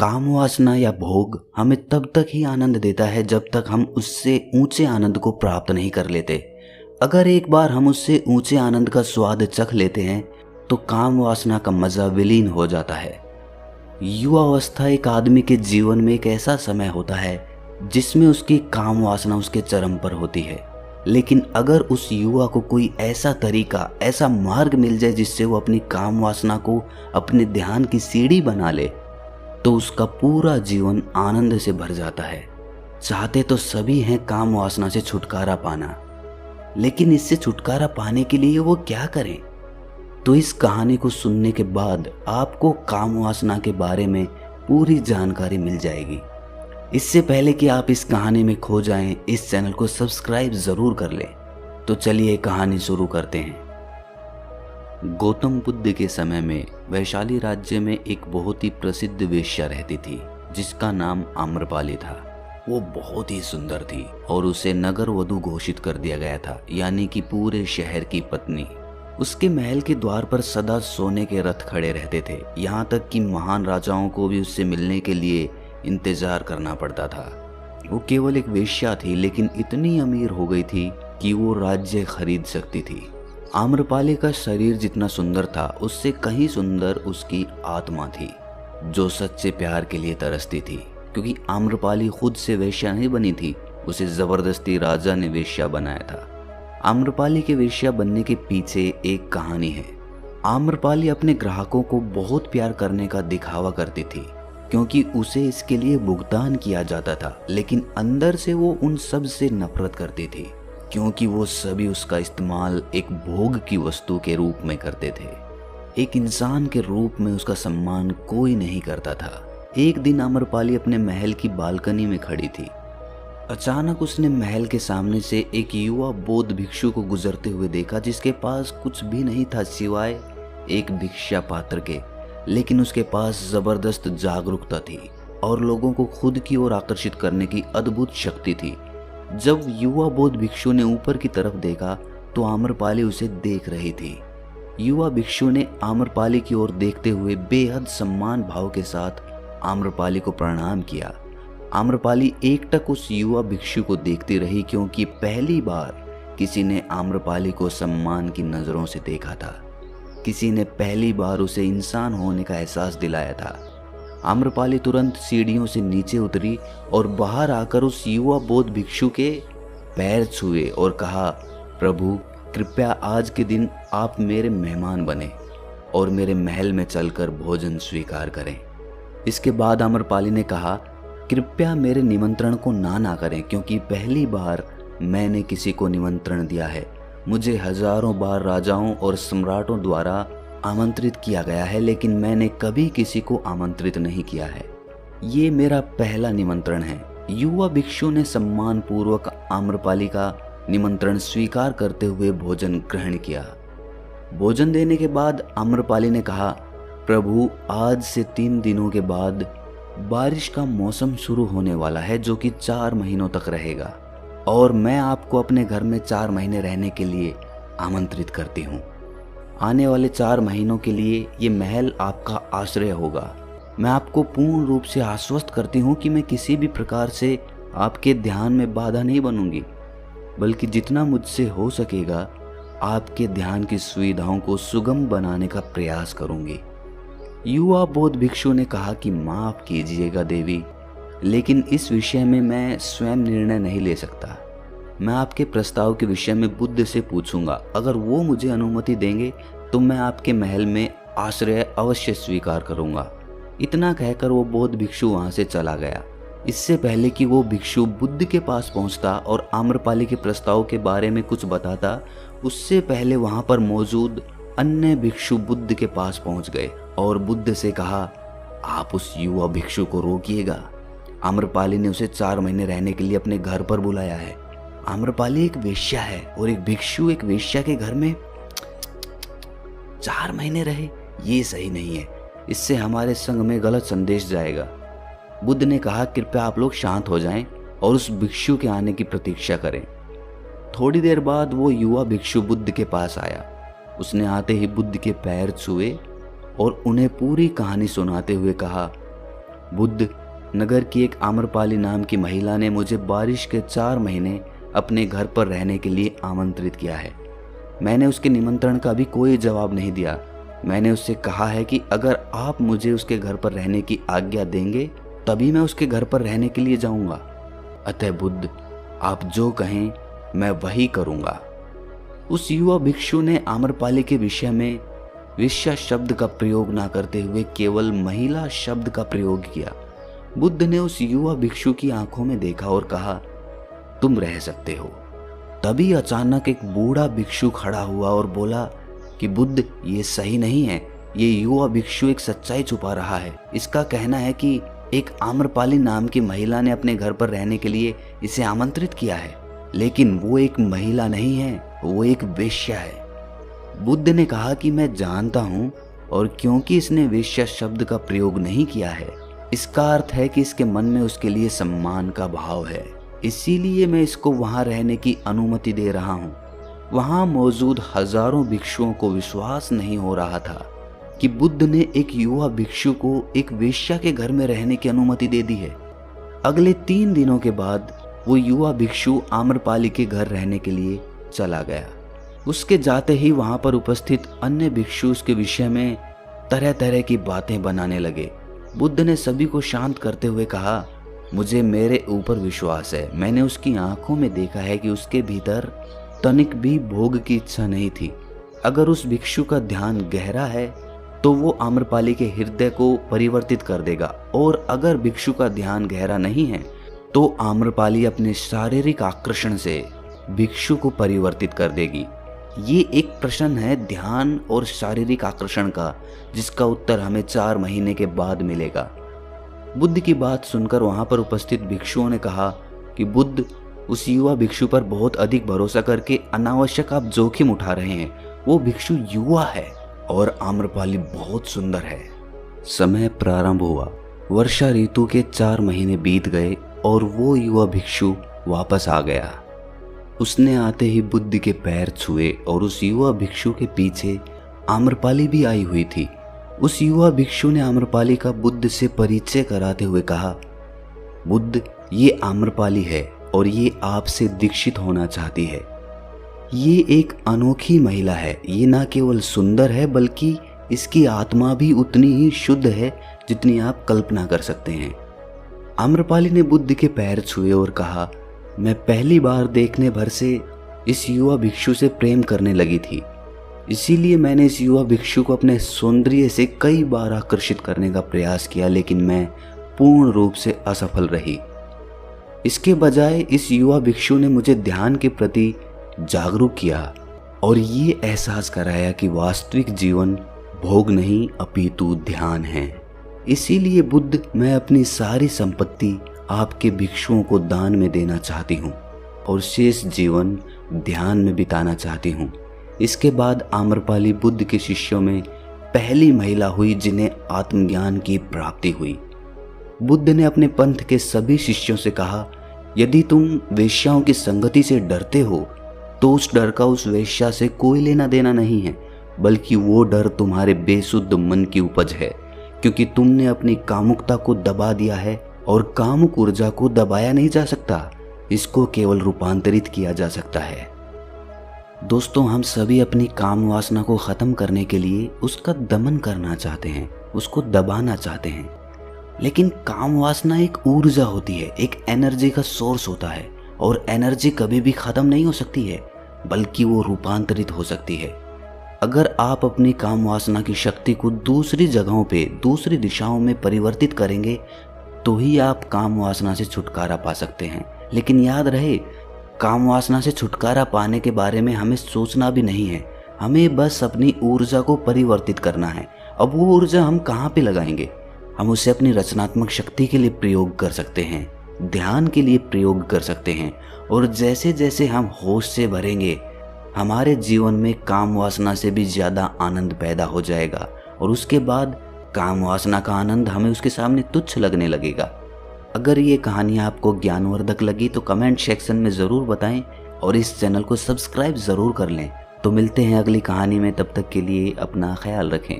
काम वासना या भोग हमें तब तक ही आनंद देता है जब तक हम उससे ऊंचे आनंद को प्राप्त नहीं कर लेते। अगर एक बार हम उससे ऊंचे आनंद का स्वाद चख लेते हैं तो काम वासना का मजा विलीन हो जाता है। युवा अवस्था एक आदमी के जीवन में एक ऐसा समय होता है जिसमें उसकी काम वासना उसके चरम पर होती है। लेकिन अगर उस युवा को कोई ऐसा तरीका, ऐसा मार्ग मिल जाए जिससे वो अपनी काम वासना को अपने ध्यान की सीढ़ी बना ले तो उसका पूरा जीवन आनंद से भर जाता है। चाहते तो सभी हैं काम वासना से छुटकारा पाना, लेकिन इससे छुटकारा पाने के लिए वो क्या करें? तो इस कहानी को सुनने के बाद आपको काम वासना के बारे में पूरी जानकारी मिल जाएगी। इससे पहले कि आप इस कहानी में खो जाएं, इस चैनल को सब्सक्राइब जरूर कर लें। तो चलिए कहानी शुरू करते हैं। गौतम बुद्ध के समय में वैशाली राज्य में एक बहुत ही प्रसिद्ध वेश्या रहती थी जिसका नाम आम्रपाली था। वो बहुत ही सुंदर थी और उसे नगर वधु घोषित कर दिया गया था, यानी कि पूरे शहर की पत्नी। उसके महल के द्वार पर सदा सोने के रथ खड़े रहते थे, यहाँ तक कि महान राजाओं को भी उससे मिलने के लिए इंतजार करना पड़ता था। वो केवल एक वेश्या थी, लेकिन इतनी अमीर हो गई थी कि वो राज्य खरीद सकती थी। आम्रपाली का शरीर जितना सुंदर था, उससे कहीं सुंदर उसकी आत्मा थी जो सच्चे प्यार के लिए तरसती थी। क्योंकि आम्रपाली खुद से वेश्या नहीं बनी थी, उसे जबरदस्ती राजा ने वेश्या बनाया था। आम्रपाली के वेश्या बनने के पीछे एक कहानी है। आम्रपाली अपने ग्राहकों को बहुत प्यार करने का दिखावा करती थी क्योंकि उसे इसके लिए भुगतान किया जाता था, लेकिन अंदर से वो उन सब से नफरत करती थी क्योंकि वो सभी उसका इस्तेमाल एक भोग की वस्तु के रूप में करते थे। एक इंसान के रूप में उसका सम्मान कोई नहीं करता था। एक दिन आम्रपाली अपने महल की बालकनी में खड़ी थी। अचानक उसने महल के सामने से एक युवा बौद्ध भिक्षु को गुजरते हुए देखा जिसके पास कुछ भी नहीं था सिवाय एक भिक्षा पात्र के, लेकिन उसके पास जबरदस्त जागरूकता थी और लोगों को खुद की ओर आकर्षित करने की अद्भुत शक्ति थी। जब युवा बौद्ध भिक्षु ने ऊपर की तरफ देखा तो आम्रपाली उसे देख रही थी। युवा भिक्षु ने आम्रपाली की ओर देखते हुए बेहद सम्मान भाव के साथ आम्रपाली को प्रणाम किया। आम्रपाली एकटक उस युवा भिक्षु को देखती रही क्योंकि पहली बार किसी ने आम्रपाली को सम्मान की नजरों से देखा था। किसी ने पहली बार उसे इंसान होने का एहसास दिलाया था। आम्रपाली तुरंत सीढ़ियों से नीचे उतरी और बाहर आकर उस युवा बौद्ध भिक्षु के पैर छुए और कहा, प्रभु कृपया आज के दिन आप मेरे मेहमान बने और मेरे महल में चलकर भोजन स्वीकार करें। इसके बाद आम्रपाली ने कहा, कृपया मेरे निमंत्रण को ना करें क्योंकि पहली बार मैंने किसी को निमंत्रण दिया है। मुझे हजारों बार राजाओं और सम्राटों द्वारा आमंत्रित किया गया है, लेकिन मैंने कभी किसी को आमंत्रित नहीं किया है। ये मेरा पहला निमंत्रण है। युवा भिक्षु ने सम्मान पूर्वक आम्रपाली का निमंत्रण स्वीकार करते हुए भोजन ग्रहण किया। भोजन देने के बाद आम्रपाली ने कहा, प्रभु आज से 3 दिनों के बाद बारिश का मौसम शुरू होने वाला है जो कि 4 महीनों तक रहेगा और मैं आपको अपने घर में 4 महीने रहने के लिए आमंत्रित करती हूँ। आने वाले 4 महीनों के लिए ये महल आपका आश्रय होगा। मैं आपको पूर्ण रूप से आश्वस्त करती हूँ कि मैं किसी भी प्रकार से आपके ध्यान में बाधा नहीं बनूंगी, बल्कि जितना मुझसे हो सकेगा आपके ध्यान की सुविधाओं को सुगम बनाने का प्रयास करूंगी। युवा बौद्ध भिक्षु ने कहा कि माफ कीजिएगा देवी, लेकिन इस विषय में मैं स्वयं निर्णय नहीं ले सकता। मैं आपके प्रस्ताव के विषय में बुद्ध से पूछूंगा। अगर वो मुझे अनुमति देंगे तो मैं आपके महल में आश्रय अवश्य स्वीकार करूंगा। इतना कहकर वो बौद्ध भिक्षु वहां से चला गया। इससे पहले कि वो भिक्षु बुद्ध के पास पहुंचता और आम्रपाली के प्रस्ताव के बारे में कुछ बताता, उससे पहले वहां पर मौजूद अन्य भिक्षु बुद्ध के पास पहुंच गए और बुद्ध से कहा, आप उस युवा भिक्षु को रोकिएगा। आम्रपाली ने उसे 4 महीने रहने के लिए अपने घर पर बुलाया है। आम्रपाली एक वेश्या है और एक भिक्षु एक वेश्या के घर में 4 महीने रहे, ये सही नहीं है। इससे हमारे संघ में गलत संदेश जाएगा। बुद्ध ने कहा, कृपया आप लोग शांत हो जाएं और उस भिक्षु के आने की प्रतीक्षा करें। थोड़ी देर बाद वो युवा भिक्षु बुद्ध के पास आया। उसने आते ही बुद्ध के पैर छुए और उन्हें पूरी कहानी सुनाते हुए कहा, बुद्ध नगर की एक आम्रपाली नाम की महिला ने मुझे बारिश के 4 महीने अपने घर पर रहने के लिए आमंत्रित किया है। मैंने उसके निमंत्रण का भी कोई जवाब नहीं दिया। मैंने उससे कहा है कि अगर आप मुझे उसके घर पर रहने की आज्ञा देंगे तभी मैं उसके घर पर रहने के लिए जाऊंगा। अतः बुद्ध, आप जो कहें मैं वही करूंगा। उस युवा भिक्षु ने आम्रपाली के विषय में वेश्या शब्द का प्रयोग ना करते हुए केवल महिला शब्द का प्रयोग किया। बुद्ध ने उस युवा भिक्षु की आंखों में देखा और कहा, तुम रह सकते हो। तभी अचानक एक बूढ़ा भिक्षु खड़ा हुआ और बोला कि बुद्ध, ये सही नहीं है। ये युवा भिक्षु एक सच्चाई छुपा रहा है। इसका कहना है कि एक आम्रपाली नाम की महिला ने अपने घर पर रहने के लिए इसे आमंत्रित किया है, लेकिन वो एक महिला नहीं है, वो एक वेश्या है। बुद्ध ने कहा कि मैं जानता हूँ, और क्योंकि इसने वेश्या शब्द का प्रयोग नहीं किया है, इसका अर्थ है कि इसके मन में उसके लिए सम्मान का भाव है। इसीलिए मैं इसको वहां रहने की अनुमति दे रहा हूँ। वहां मौजूद हजारों भिक्षुओं को विश्वास नहीं हो रहा था कि बुद्ध ने एक युवा भिक्षु को एक वेश्या के घर में रहने की अनुमति दे दी है। अगले 3 दिनों के बाद वो युवा भिक्षु आम्रपाली के घर रहने के लिए चला गया। उसके जाते ही वहां पर उपस्थित अन्य भिक्षु उसके विषय में तरह तरह की बातें बनाने लगे। बुद्ध ने सभी को शांत करते हुए कहा, मुझे मेरे ऊपर विश्वास है। मैंने उसकी आंखों में देखा है कि उसके भीतर तनिक भी भोग की इच्छा नहीं थी। अगर उस भिक्षु का ध्यान गहरा है तो वो आम्रपाली के हृदय को परिवर्तित कर देगा, और अगर भिक्षु का ध्यान गहरा नहीं है तो आम्रपाली अपने शारीरिक आकर्षण से भिक्षु को परिवर्तित कर देगी। ये एक प्रश्न है ध्यान और शारीरिक आकर्षण का, जिसका उत्तर हमें 4 महीने के बाद मिलेगा। बुद्ध की बात सुनकर वहां पर उपस्थित भिक्षुओं ने कहा कि बुद्ध, उस युवा भिक्षु पर बहुत अधिक भरोसा करके अनावश्यक आप जोखिम उठा रहे हैं। वो भिक्षु युवा है और आम्रपाली बहुत सुंदर है। समय प्रारंभ हुआ। वर्षा ऋतु के 4 महीने बीत गए और वो युवा भिक्षु वापस आ गया। उसने आते ही बुद्ध के पैर छुए और उस युवा भिक्षु के पीछे आम्रपाली भी आई हुई थी। उस युवा भिक्षु ने आम्रपाली का बुद्ध से परिचय कराते हुए कहा, बुद्ध, ये आम्रपाली है और ये आपसे दीक्षित होना चाहती है। ये एक अनोखी महिला है। ये न केवल सुंदर है बल्कि इसकी आत्मा भी उतनी ही शुद्ध है जितनी आप कल्पना कर सकते हैं। आम्रपाली ने बुद्ध के पैर छुए और कहा, मैं पहली बार देखने भर से इस युवा भिक्षु से प्रेम करने लगी थी। इसीलिए मैंने इस युवा भिक्षु को अपने सौंदर्य से कई बार आकर्षित करने का प्रयास किया, लेकिन मैं पूर्ण रूप से असफल रही। इसके बजाय इस युवा भिक्षु ने मुझे ध्यान के प्रति जागरूक किया और ये एहसास कराया कि वास्तविक जीवन भोग नहीं अपितु ध्यान है। इसीलिए बुद्ध, मैं अपनी सारी संपत्ति आपके भिक्षुओं को दान में देना चाहती हूँ और शेष जीवन ध्यान में बिताना चाहती हूँ। इसके बाद आम्रपाली बुद्ध के शिष्यों में पहली महिला हुई जिन्हें आत्मज्ञान की प्राप्ति हुई। बुद्ध ने अपने पंथ के सभी शिष्यों से कहा, यदि तुम वेश्याओं की संगति से डरते हो तो उस डर का उस वेश्या से कोई लेना देना नहीं है, बल्कि वो डर तुम्हारे बेसुध मन की उपज है, क्योंकि तुमने अपनी कामुकता को दबा दिया है और कामुक ऊर्जा को दबाया नहीं जा सकता, इसको केवल रूपांतरित किया जा सकता है। दोस्तों, हम सभी अपनी काम वासना को खत्म करने के लिए उसका दमन करना चाहते हैं, उसको दबाना चाहते हैं, लेकिन काम वासना एक ऊर्जा होती है, एक एनर्जी का सोर्स होता है, और एनर्जी कभी भी खत्म नहीं हो सकती है, बल्कि वो रूपांतरित हो सकती है। अगर आप अपनी काम वासना की शक्ति को दूसरी जगहों पे, दूसरी दिशाओं में परिवर्तित करेंगे तो ही आप काम वासना से छुटकारा पा सकते हैं। लेकिन याद रहे, काम वासना से छुटकारा पाने के बारे में हमें सोचना भी नहीं है, हमें बस अपनी ऊर्जा को परिवर्तित करना है। अब वो ऊर्जा हम कहाँ पे लगाएंगे? हम उसे अपनी रचनात्मक शक्ति के लिए प्रयोग कर सकते हैं, ध्यान के लिए प्रयोग कर सकते हैं, और जैसे जैसे हम होश से भरेंगे हमारे जीवन में काम वासना से भी ज़्यादा आनंद पैदा हो जाएगा, और उसके बाद काम वासना का आनंद हमें उसके सामने तुच्छ लगने लगेगा। अगर ये कहानी आपको ज्ञानवर्धक लगी तो कमेंट सेक्शन में ज़रूर बताएं और इस चैनल को सब्सक्राइब ज़रूर कर लें। तो मिलते हैं अगली कहानी में, तब तक के लिए अपना ख्याल रखें।